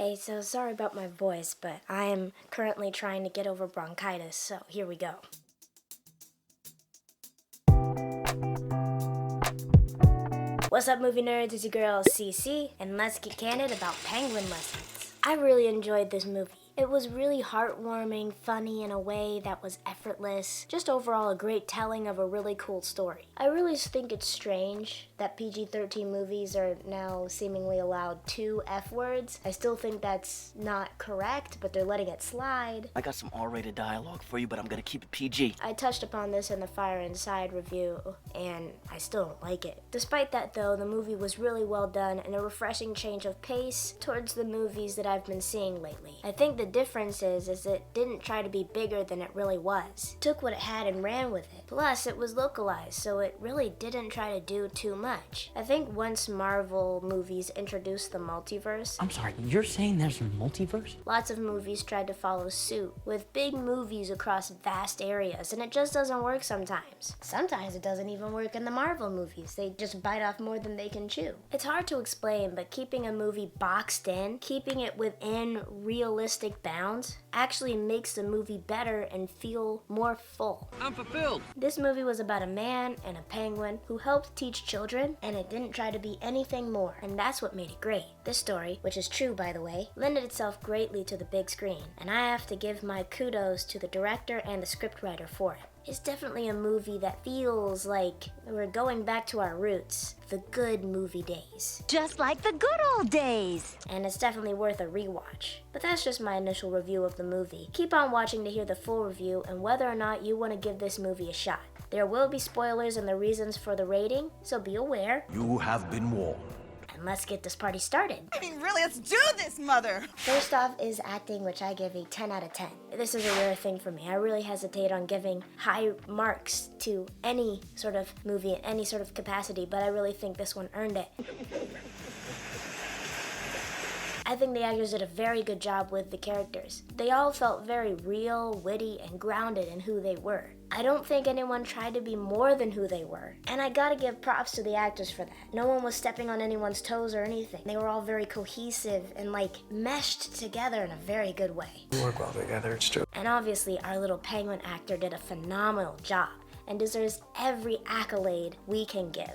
Hey, so sorry about my voice, but I am currently trying to get over bronchitis, so here we go. What's up, movie nerds? It's your girl CC, and let's get candid about penguin lessons. I really enjoyed this movie. It was really heartwarming, funny in a way that was effortless, just overall a great telling of a really cool story. I really think it's strange that PG-13 movies are now seemingly allowed 2 F words. I still think that's not correct, but they're letting it slide. I got some R-rated dialogue for you, but I'm gonna keep it PG. I touched upon this in the Fire Inside review, and I still don't like it. Despite that though, the movie was really well done and a refreshing change of pace towards the movies that I've been seeing lately. I think the difference is it didn't try to be bigger than it really was. It took what it had and ran with it. Plus, it was localized, so it really didn't try to do too much. I think once Marvel movies introduced the multiverse... I'm sorry, you're saying there's a multiverse? Lots of movies tried to follow suit, with big movies across vast areas, and it just doesn't work sometimes. Sometimes it doesn't even work in the Marvel movies. They just bite off more than they can chew. It's hard to explain, but keeping a movie boxed in, keeping it within realistic bounds, actually makes the movie better and feel more full. I'm fulfilled. This movie was about a man and a penguin who helped teach children, and it didn't try to be anything more, and that's what made it great. This story, which is true by the way, lended itself greatly to the big screen, and I have to give my kudos to the director and the scriptwriter for it. It's definitely a movie that feels like we're going back to our roots, the good movie days. Just like the good old days. And it's definitely worth a rewatch. But that's just my initial review of the movie. Keep on watching to hear the full review and whether or not you want to give this movie a shot. There will be spoilers and the reasons for the rating, so be aware. You have been warned. And let's get this party started. I mean, really, let's do this, Mother! First off is acting, which I give a 10 out of 10. This is a rare thing for me. I really hesitate on giving high marks to any sort of movie in any sort of capacity, but I really think this one earned it. I think the actors did a very good job with the characters. They all felt very real, witty, and grounded in who they were. I don't think anyone tried to be more than who they were. And I gotta give props to the actors for that. No one was stepping on anyone's toes or anything. They were all very cohesive and meshed together in a very good way. We work well together, it's true. And obviously our little penguin actor did a phenomenal job and deserves every accolade we can give.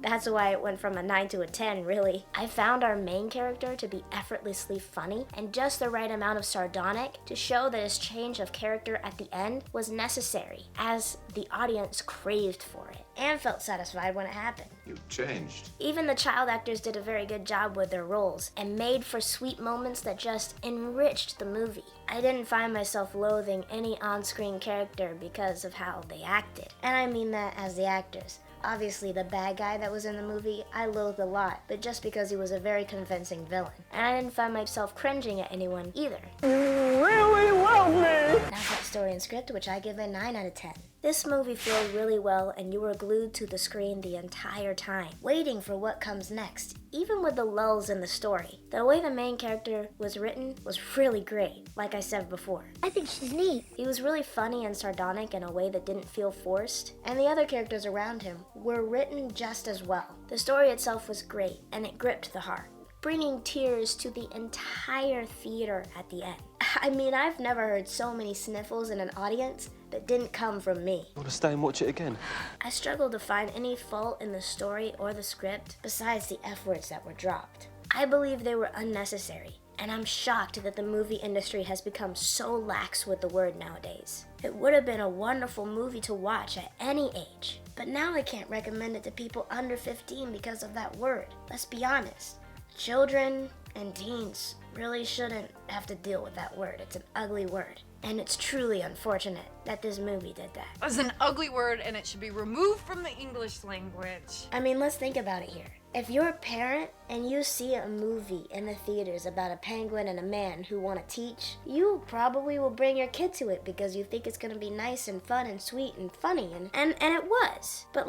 That's why it went from a 9 to a 10, really. I found our main character to be effortlessly funny and just the right amount of sardonic to show that his change of character at the end was necessary, as the audience craved for it and felt satisfied when it happened. You changed. Even the child actors did a very good job with their roles and made for sweet moments that just enriched the movie. I didn't find myself loathing any on-screen character because of how they acted. And I mean that as the actors. Obviously, the bad guy that was in the movie, I loathed a lot, but just because he was a very convincing villain. And I didn't find myself cringing at anyone either. You really love me! Now for the story and script, which I give a 9 out of 10. This movie flowed really well, and you were glued to the screen the entire time, waiting for what comes next, even with the lulls in the story. The way the main character was written was really great, like I said before. I think she's neat. He was really funny and sardonic in a way that didn't feel forced, and the other characters around him were written just as well. The story itself was great, and it gripped the heart, bringing tears to the entire theater at the end. I mean, I've never heard so many sniffles in an audience that didn't come from me. Want to stay and watch it again? I struggled to find any fault in the story or the script besides the F words that were dropped. I believe they were unnecessary, and I'm shocked that the movie industry has become so lax with the word nowadays. It would have been a wonderful movie to watch at any age, but now I can't recommend it to people under 15 because of that word. Let's be honest. Children and teens really shouldn't have to deal with that word. It's an ugly word. And it's truly unfortunate that this movie did that. That's an ugly word and it should be removed from the English language. I mean, let's think about it here. If you're a parent and you see a movie in the theaters about a penguin and a man who want to teach, you probably will bring your kid to it because you think it's going to be nice and fun and sweet and funny, and it was. But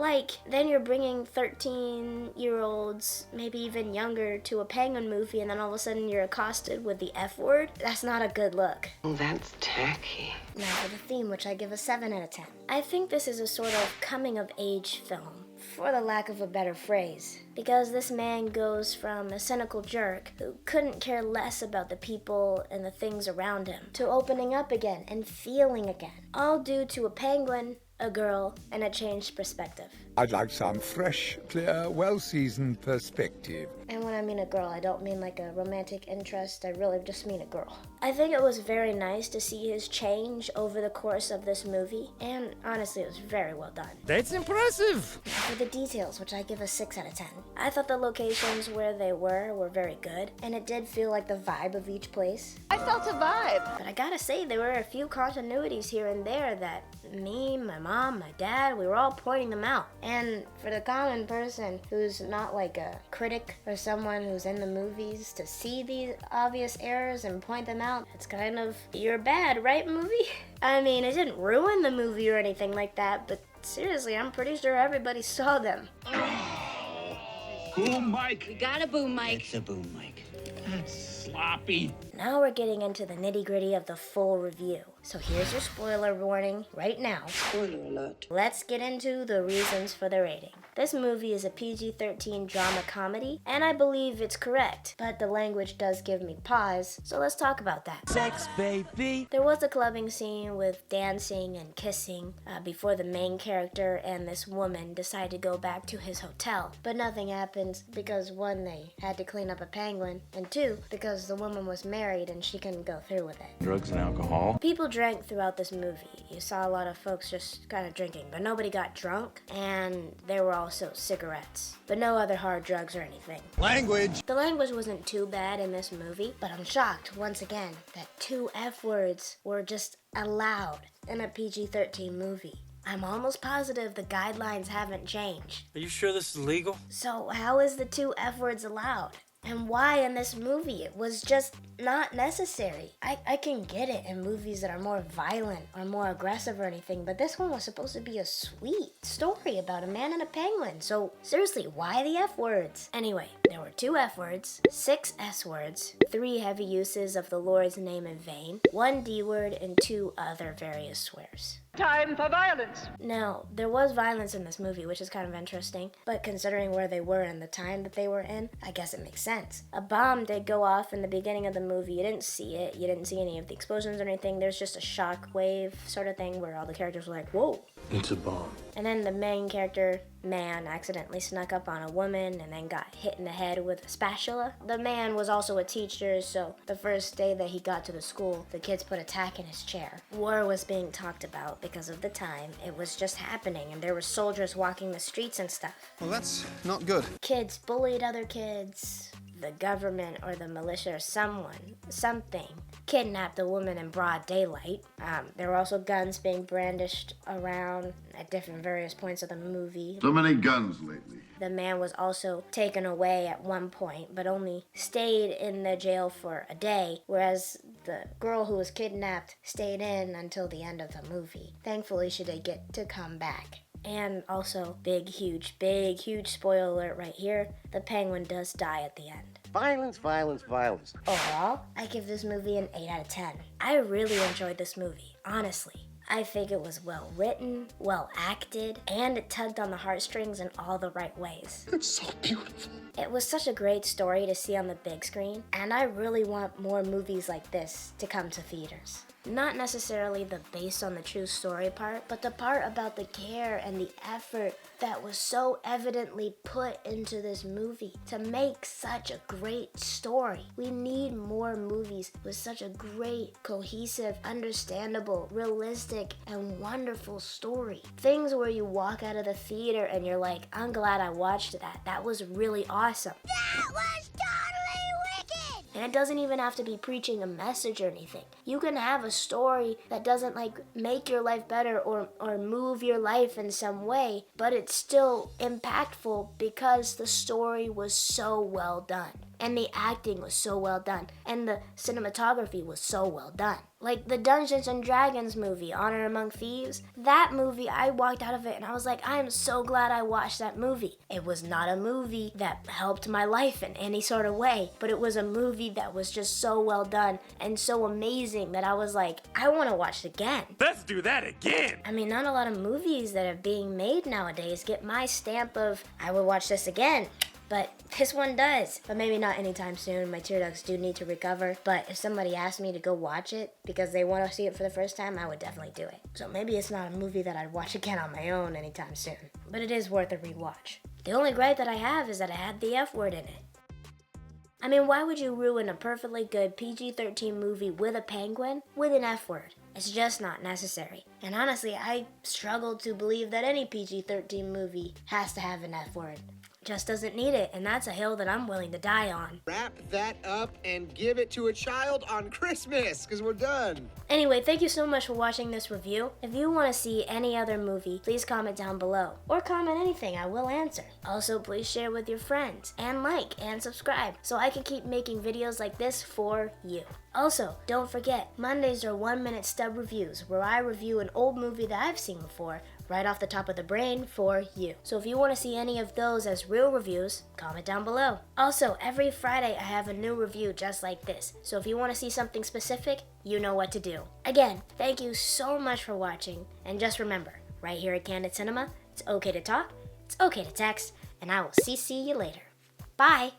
then you're bringing 13-year-olds, maybe even younger, to a penguin movie, and then all of a sudden you're accosted with the F word. That's not a good look. That's tacky. Now for the theme, which I give a 7 out of 10. I think this is a sort of coming-of-age film for the lack of a better phrase. Because this man goes from a cynical jerk who couldn't care less about the people and the things around him to opening up again and feeling again, all due to a penguin, a girl, and a changed perspective. I'd like some fresh, clear, well-seasoned perspective. And when I mean a girl, I don't mean like a romantic interest, I really just mean a girl. I think it was very nice to see his change over the course of this movie, and honestly, it was very well done. That's impressive. For the details, which I give a 6 out of 10. I thought the locations where they were very good, and it did feel like the vibe of each place. I felt a vibe. But I gotta say, there were a few continuities here and there that me, my mom, my dad, we were all pointing them out. And for the common person who's not like a critic or someone who's in the movies, to see these obvious errors and point them out, it's kind of, you're bad, right, movie? I mean, it didn't ruin the movie or anything like that, but seriously, I'm pretty sure everybody saw them. Boom mic. We got a boom mic. It's a boom mic. That's sloppy. Now we're getting into the nitty-gritty of the full review. So here's your spoiler warning right now. Spoiler alert. Let's get into the reasons for the rating. This movie is a PG-13 drama comedy, and I believe it's correct, but the language does give me pause, so let's talk about that. Sex, baby. There was a clubbing scene with dancing and kissing before the main character and this woman decide to go back to his hotel, but nothing happens because 1, they had to clean up a penguin, and 2, because the woman was married and she couldn't go through with it. Drugs and alcohol. People drank throughout this movie. You saw a lot of folks just kind of drinking, but nobody got drunk, and there were also cigarettes, but no other hard drugs or anything. Language. The language wasn't too bad in this movie, but I'm shocked, once again, that 2 F-words were just allowed in a PG-13 movie. I'm almost positive the guidelines haven't changed. Are you sure this is legal? So how is the 2 F-words allowed? And why in this movie? It was just not necessary. I can get it in movies that are more violent or more aggressive or anything, but this one was supposed to be a sweet story about a man and a penguin. So seriously, why the F words? Anyway, there were 2 F words, 6 S words, 3 heavy uses of the Lord's name in vain, 1 D word, and 2 other various swears. Time for violence. Now, there was violence in this movie, which is kind of interesting, but considering where they were and the time that they were in, I guess it makes sense. A bomb did go off in the beginning of the movie. You didn't see it. You didn't see any of the explosions or anything. There's just a shock wave sort of thing where all the characters were like, whoa. It's a bomb. And then the main character, man, accidentally snuck up on a woman and then got hit in the head with a spatula. The man was also a teacher, so the first day that he got to the school, the kids put a tack in his chair. War was being talked about because of the time. It was just happening, and there were soldiers walking the streets and stuff. Well, that's not good. Kids bullied other kids. The government or the militia or something, kidnapped a woman in broad daylight. There were also guns being brandished around at different various points of the movie. So many guns lately. The man was also taken away at one point, but only stayed in the jail for a day, whereas the girl who was kidnapped stayed in until the end of the movie. Thankfully, she did get to come back. And also, big, huge spoiler alert right here, the penguin does die at the end. Violence, violence, violence. Overall, I give this movie an 8 out of 10. I really enjoyed this movie, honestly. I think it was well written, well acted, and it tugged on the heartstrings in all the right ways. It's so beautiful. It was such a great story to see on the big screen, and I really want more movies like this to come to theaters. Not necessarily the based on the true story part, but the part about the care and the effort that was so evidently put into this movie to make such a great story. We need more movies with such a great, cohesive, understandable, realistic, and wonderful story. Things where you walk out of the theater and you're like, I'm glad I watched that. That was really awesome. That was totally wicked! And it doesn't even have to be preaching a message or anything. You can have a story that doesn't make your life better or move your life in some way, but it's still impactful because the story was so well done. And the acting was so well done. And the cinematography was so well done. Like the Dungeons and Dragons movie, Honor Among Thieves, that movie, I walked out of it and I was like, I am so glad I watched that movie. It was not a movie that helped my life in any sort of way, but it was a movie that was just so well done and so amazing that I was like, I want to watch it again. Let's do that again. I mean, not a lot of movies that are being made nowadays get my stamp of, I would watch this again. But this one does. But maybe not anytime soon. My tear ducts do need to recover. But if somebody asked me to go watch it because they want to see it for the first time, I would definitely do it. So maybe it's not a movie that I'd watch again on my own anytime soon. But it is worth a rewatch. The only gripe that I have is that it had the F word in it. I mean, why would you ruin a perfectly good PG-13 movie with a penguin with an F word? It's just not necessary. And honestly, I struggle to believe that any PG-13 movie has to have an F word. Just doesn't need it, and that's a hill that I'm willing to die on. Wrap that up and give it to a child on Christmas, because we're done. Anyway, thank you so much for watching this review. If you want to see any other movie, please comment down below. Or comment anything, I will answer. Also, please share with your friends, and like, and subscribe, so I can keep making videos like this for you. Also, don't forget, Mondays are 1-minute stub reviews, where I review an old movie that I've seen before, right off the top of the brain for you. So if you want to see any of those as real reviews, comment down below. Also, every Friday I have a new review just like this. So if you want to see something specific, you know what to do. Again, thank you so much for watching, and just remember, right here at Candid Cinema, it's okay to talk, it's okay to text, and I will see you later. Bye!